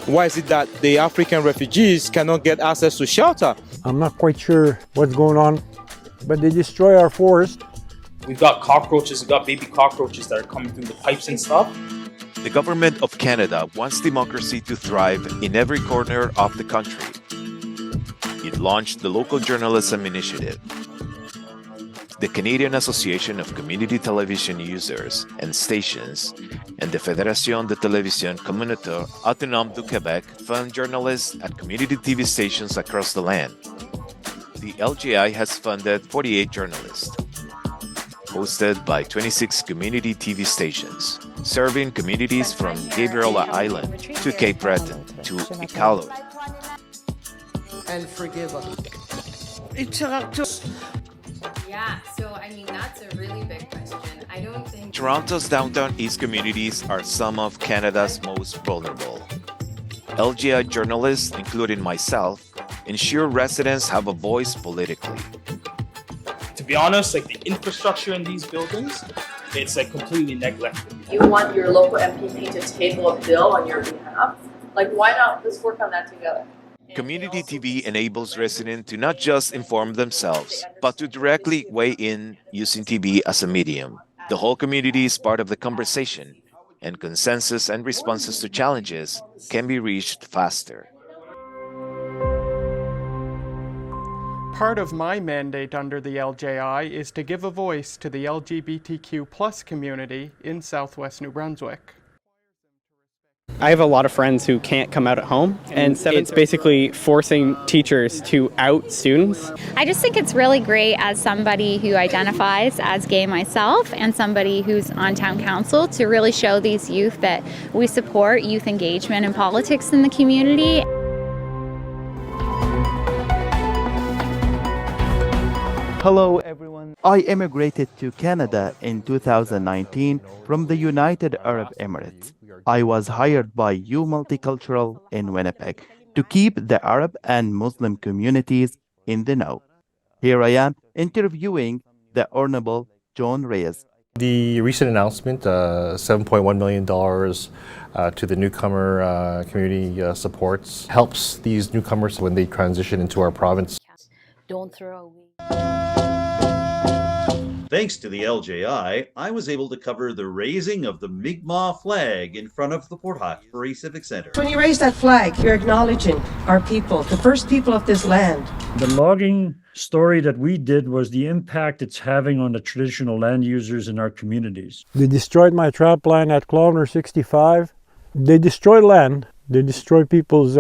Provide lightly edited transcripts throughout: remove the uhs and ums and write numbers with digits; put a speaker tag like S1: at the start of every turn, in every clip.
S1: Why is it that the African refugees cannot get access to shelter?
S2: I'm not quite sure what's going on, but they destroy our forest.
S3: We've got cockroaches, we've got baby cockroaches that are coming through the pipes and stuff.
S4: The government of Canada wants democracy to thrive in every corner of the country. It launched the Local Journalism Initiative. The Canadian Association of Community Television Users and Stations and the Fédération de Télévision Communautaire Autonome du Québec fund journalists at community TV stations across the land. The LGI has funded 48 journalists, hosted by 26 community TV stations, serving communities from Gabriola Island to Cape Breton to Iqaluit.
S5: And forgive us.
S6: Yeah, so I mean, that's a really big question. I don't think
S4: Toronto's downtown east communities are some of Canada's most vulnerable. LGI journalists, including myself, ensure residents have a voice politically.
S3: To be honest, like the infrastructure in these buildings, it's like completely neglected.
S7: You want your local MPP to table a bill on your behalf? Like, why not? Let's work on that together.
S4: Community TV enables residents to not just inform themselves, but to directly weigh in using TV as a medium. The whole community is part of the conversation, and consensus and responses to challenges can be reached faster.
S8: Part of my mandate under the LJI is to give a voice to the LGBTQ+ community in Southwest New Brunswick.
S9: I have a lot of friends who can't come out at home, and it's basically forcing teachers to out students.
S10: I just think it's really great as somebody who identifies as gay myself and somebody who's on town council to really show these youth that we support youth engagement and politics in the community.
S11: Hello everyone. I immigrated to Canada in 2019 from the United Arab Emirates. I was hired by U Multicultural in Winnipeg to keep the Arab and Muslim communities in the know. Here I am interviewing the Honorable John Reyes.
S12: The recent announcement, $7.1 million to the newcomer community supports, helps these newcomers when they transition into our province.
S7: Don't throw away.
S13: Thanks to the LJI, I was able to cover the raising of the Mi'kmaq flag in front of the Port Hawkesbury Civic Centre.
S5: When you raise that flag, you're acknowledging our people, the first people of this land.
S14: The logging story that we did was the impact it's having on the traditional land users in our communities.
S2: They destroyed my trap line at kilometer 65. They destroy land. They destroy people's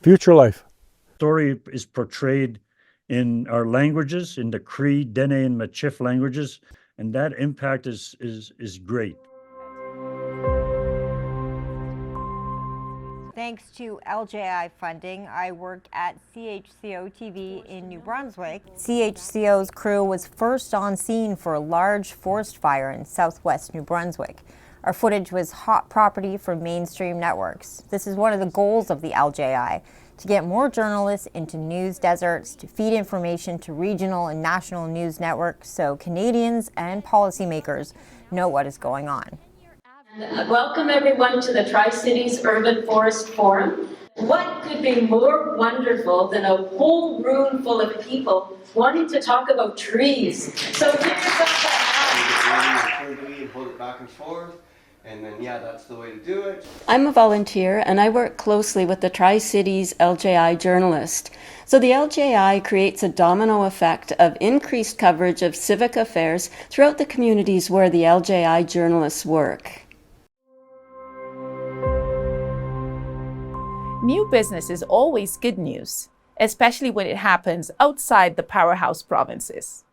S2: future life.
S14: The story is portrayed in our languages, in the Cree, Dene, and Michif languages, and that impact is great.
S15: Thanks to LJI funding, I work at CHCO TV in New Brunswick. CHCO's crew was first on scene for a large forest fire in southwest New Brunswick. Our footage was hot property for mainstream networks. This is one of the goals of the LJI, to get more journalists into news deserts, to feed information to regional and national news networks so Canadians and policymakers know what is going on.
S7: Welcome everyone to the Tri-Cities Urban Forest Forum. What could be more wonderful than a whole room full of people wanting to talk about trees? So give yourself a hand.
S16: Hold it back and forth. And then, yeah, that's the way to do it.
S17: I'm a volunteer and I work closely with the Tri-Cities LJI journalist. So the LJI creates a domino effect of increased coverage of civic affairs throughout the communities where the LJI journalists work.
S18: New business is always good news, especially when it happens outside the powerhouse provinces.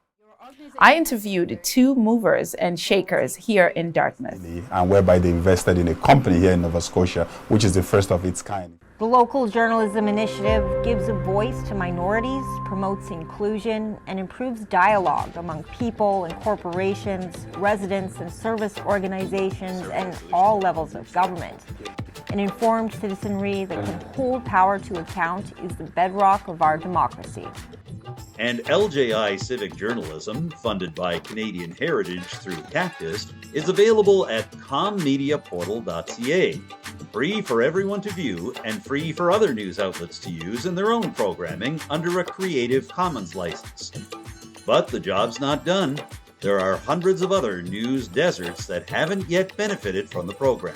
S18: I interviewed two movers and shakers here in Dartmouth.
S19: And whereby they invested in a company here in Nova Scotia, which is the first of its kind.
S15: The Local Journalism Initiative gives a voice to minorities, promotes inclusion, and improves dialogue among people and corporations, residents and service organizations, and all levels of government. An informed citizenry that can hold power to account is the bedrock of our democracy.
S13: And LJI Civic Journalism, funded by Canadian Heritage through Cactus, is available at commediaportal.ca. free for everyone to view and free for other news outlets to use in their own programming under a Creative Commons license. But the job's not done. There are hundreds of other news deserts that haven't yet benefited from the program.